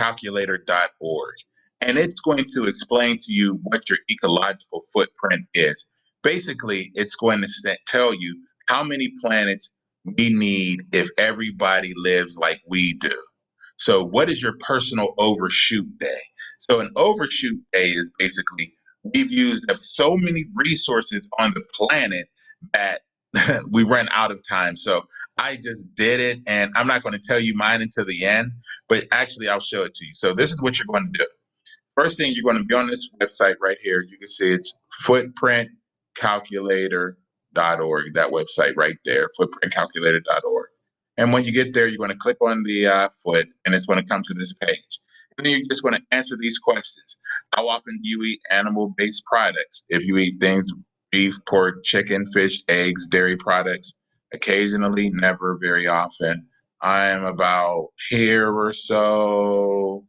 footprintcalculator.org. And it's going to explain to you what your ecological footprint is. Basically, it's going to tell you how many planets we need if everybody lives like we do. So, what is your personal overshoot day? So, an overshoot day is basically we've used up so many resources on the planet that we run out of time. So, I just did it, and I'm not going to tell you mine until the end, but actually, I'll show it to you. So, this is what you're going to do. First thing, you're going to be on this website right here. You can see it's footprintcalculator.org, that website right there, footprintcalculator.org. And when you get there, you're going to click on the foot, and it's going to come to this page. And then you're just going to answer these questions. How often do you eat animal-based products? If you eat things, beef, pork, chicken, fish, eggs, dairy products, occasionally, never, very often. I'm about here or so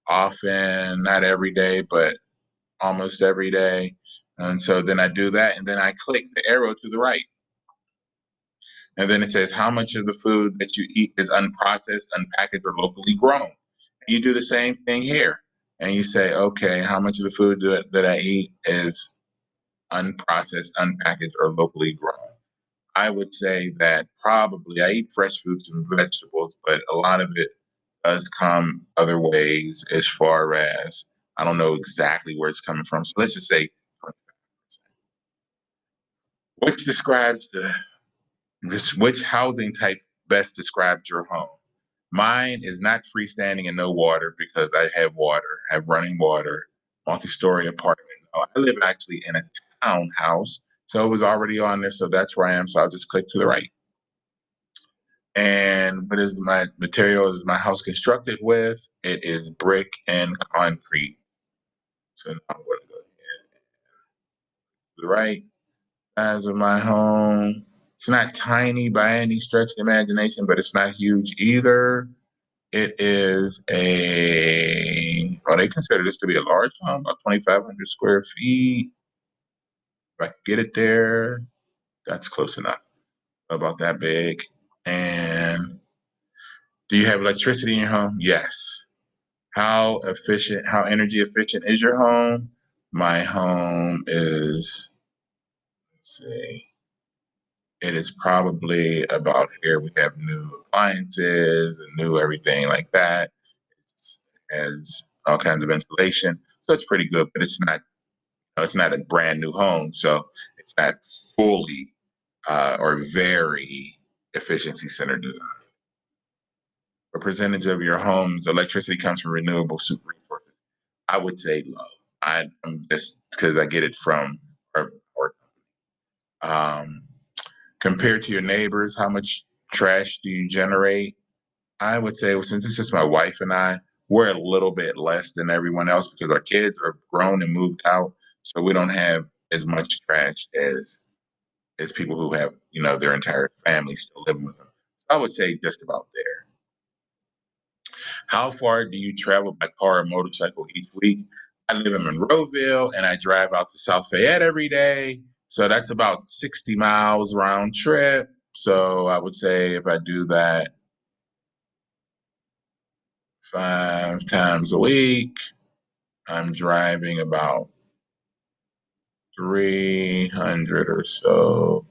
often, not every day, but almost every day. And so then I do that, and then I click the arrow to the right. And then it says how much of the food that you eat is unprocessed, unpackaged, or locally grown. And you do the same thing here. And you say, okay, how much of the food that I eat is unprocessed, unpackaged, or locally grown? I would say that probably I eat fresh fruits and vegetables, but a lot of it does come other ways as far as I don't know exactly where it's coming from. So let's just say 25%. Which describes which housing type best describes your home? Mine is not freestanding and no water because I have water, I have running water, multi-story apartment. No, I live actually in a townhouse. So it was already on there. So that's where I am. So I'll just click to the right. And what is my material? Is my house constructed with? It is brick and concrete. So now I'm going to go ahead to the right. Size of my home. It's not tiny by any stretch of the imagination, but it's not huge either. It is well, they consider this to be a large home, about 2,500 square feet. If I can get it there, that's close enough. About that big. And do you have electricity in your home? Yes. How energy efficient is your home? My home is, let's see, it is probably about here. We have new appliances and new everything like that. It has all kinds of insulation. So it's pretty good, but it's not a brand new home. So it's not fully or very efficiency centered design. What percentage of your home's electricity comes from renewable super resources? I would say low. I'm just because I get it from our um, compared to your neighbors, how much trash do you generate? I would say, well, since it's just my wife and I, we're a little bit less than everyone else because our kids are grown and moved out, so we don't have as much trash as people who have their entire family still living with them. So I would say just about there. How far do you travel by car or motorcycle each week? I live in Monroeville and I drive out to South Fayette every day. So that's about 60 miles round trip. So I would say if I do that 5 times a week, I'm driving about 300 or so.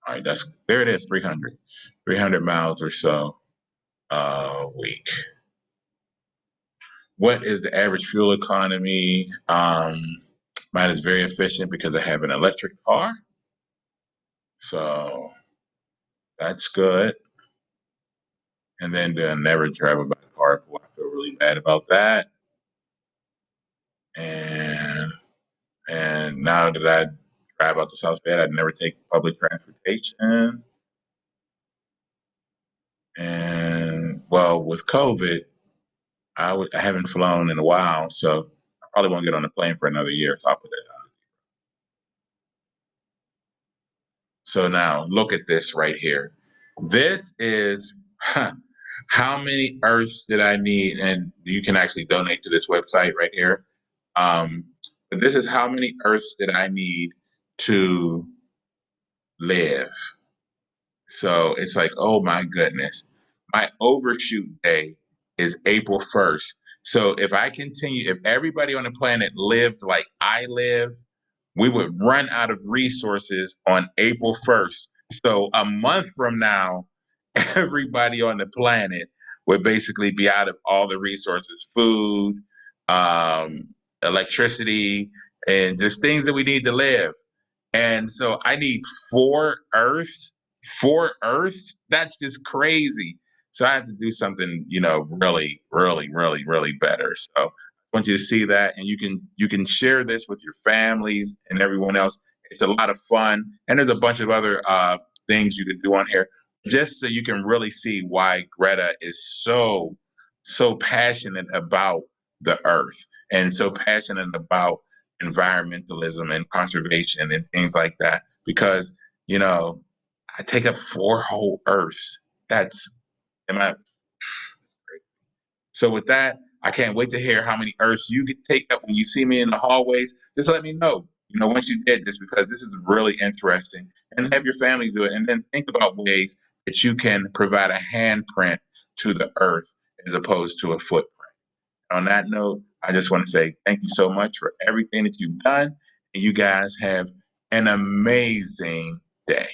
All right, there it is, 300 miles or so a week. What is the average fuel economy? Mine is very efficient because I have an electric car. So that's good. And then do I never travel by car? Boy, I feel really bad about that. And now that I drive out to South Bend, I'd never take public transportation. And well, with COVID, I haven't flown in a while, so I probably won't get on a plane for another year. So I'll put that down. So now look at this right here. This is how many Earths did I need? And you can actually donate to this website right here. But this is how many Earths did I need to live? So it's like, oh my goodness. My overshoot day is April 1st. So if I continue, if everybody on the planet lived like I live, we would run out of resources on April 1st. So a month from now, everybody on the planet would basically be out of all the resources, food, um, electricity, and just things that we need to live. And so I need 4 Earths. 4 Earths? That's just crazy. So I have to do something, really, really, really, really better. So I want you to see that, and you can share this with your families and everyone else. It's a lot of fun, and there's a bunch of other things you can do on here, just so you can really see why Greta is so passionate about the Earth and so passionate about environmentalism and conservation and things like that, because I take up 4 whole Earths. That's am I So with that, I can't wait to hear how many Earths you can take up when you see me in the hallways. Just let me know. Once you did this, because this is really interesting, and have your family do it, and then think about ways that you can provide a handprint to the Earth as opposed to a footprint. On that note, I just want to say thank you so much for everything that you've done. And you guys have an amazing day.